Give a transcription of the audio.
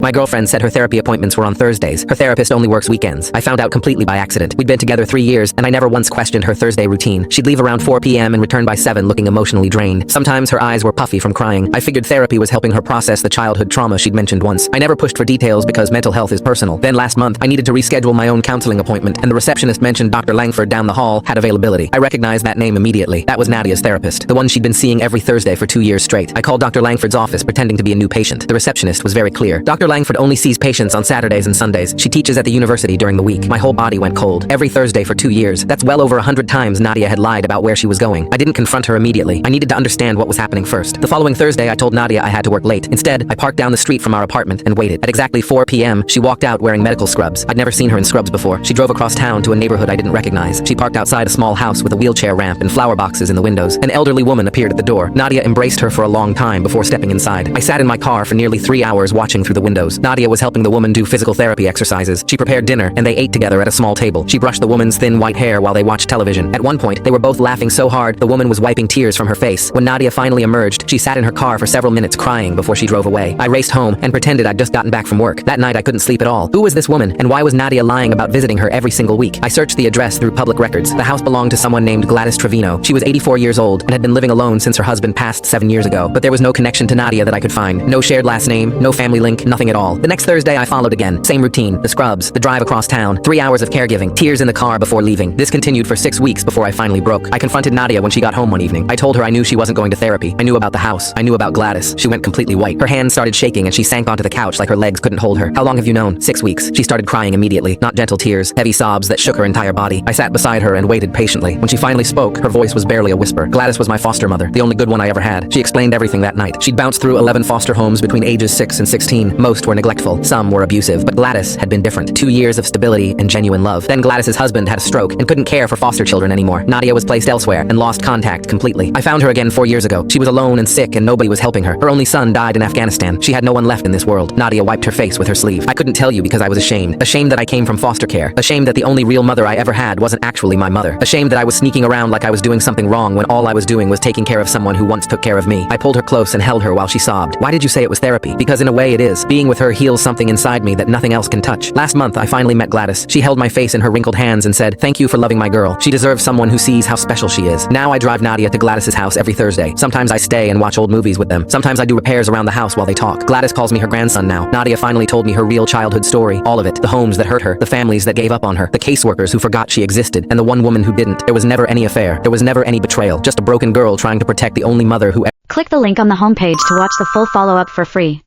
My girlfriend said her therapy appointments were on Thursdays. Her therapist only works weekends. I found out completely by accident. We'd been together 3 years, and I never once questioned her Thursday routine. She'd leave around 4 p.m. and return by 7 looking emotionally drained. Sometimes her eyes were puffy from crying. I figured therapy was helping her process the childhood trauma she'd mentioned once. I never pushed for details because mental health is personal. Then last month, I needed to reschedule my own counseling appointment, and the receptionist mentioned Dr. Langford down the hall had availability. I recognized that name immediately. That was Nadia's therapist, the one she'd been seeing every Thursday for 2 years straight. I called Dr. Langford's office pretending to be a new patient. The receptionist was very clear. Dr. Langford only sees patients on Saturdays and Sundays. She teaches at the university during the week. My whole body went cold. Every Thursday for 2 years. That's well over 100 times Nadia had lied about where she was going. I didn't confront her immediately. I needed to understand what was happening first. The following Thursday, I told Nadia I had to work late. Instead, I parked down the street from our apartment and waited. At exactly 4 p.m., she walked out wearing medical scrubs. I'd never seen her in scrubs before. She drove across town to a neighborhood I didn't recognize. She parked outside a small house with a wheelchair ramp and flower boxes in the windows. An elderly woman appeared at the door. Nadia embraced her for a long time before stepping inside. I sat in my car for nearly 3 hours watching through the windows. Nadia was helping the woman do physical therapy exercises. She prepared dinner, and they ate together at a small table. She brushed the woman's thin white hair while they watched television. At one point, they were both laughing so hard, the woman was wiping tears from her face. When Nadia finally emerged, she sat in her car for several minutes crying before she drove away. I raced home and pretended I'd just gotten back from work. That night, I couldn't sleep at all. Who was this woman, and why was Nadia lying about visiting her every single week? I searched the address through public records. The house belonged to someone named Gladys Trevino. She was 84 years old and had been living alone since her husband passed 7 years ago. But there was no connection to Nadia that I could find. No shared last name, no family link, nothing at all. The next Thursday, I followed again. Same routine. The scrubs, the drive across town, 3 hours of caregiving, tears in the car before leaving. This continued for 6 weeks before I finally broke. I confronted Nadia when she got home one evening. I told her I knew she wasn't going to therapy. I knew about the house. I knew about Gladys. She went completely white. Her hands started shaking and she sank onto the couch like her legs couldn't hold her. How long have you known? 6 weeks. She started crying immediately. Not gentle tears, heavy sobs that shook her entire body. I sat beside her and waited patiently. When she finally spoke, her voice was barely a whisper. Gladys was my foster mother, the only good one I ever had. She explained everything that night. She'd bounced through 11 foster homes between ages 6 and 16. Most were neglectful. Some were abusive. But Gladys had been different. 2 years of stability and genuine love. Then Gladys's husband had a stroke and couldn't care for foster children anymore. Nadia was placed elsewhere and lost contact completely. I found her again 4 years ago. She was alone and sick and nobody was helping her. Her only son died in Afghanistan. She had no one left in this world. Nadia wiped her face with her sleeve. I couldn't tell you because I was ashamed. Ashamed that I came from foster care. Ashamed that the only real mother I ever had wasn't actually my mother. Ashamed that I was sneaking around like I was doing something wrong when all I was doing was taking care of someone who once took care of me. I pulled her close and held her while she sobbed. Why did you say it was therapy? Because in a way it is. Being with her heals something inside me that nothing else can touch. Last month, I finally met Gladys. She held my face in her wrinkled hands and said, "Thank you for loving my girl. She deserves someone who sees how special she is." Now I drive Nadia to Gladys's house every Thursday. Sometimes I stay and watch old movies with them. Sometimes I do repairs around the house while they talk. Gladys calls me her grandson now. Nadia finally told me her real childhood story. All of it. The homes that hurt her. The families that gave up on her. The caseworkers who forgot she existed. And the one woman who didn't. There was never any affair. There was never any betrayal. Just a broken girl trying to protect the only mother who Click the link on the homepage to watch the full follow-up for free.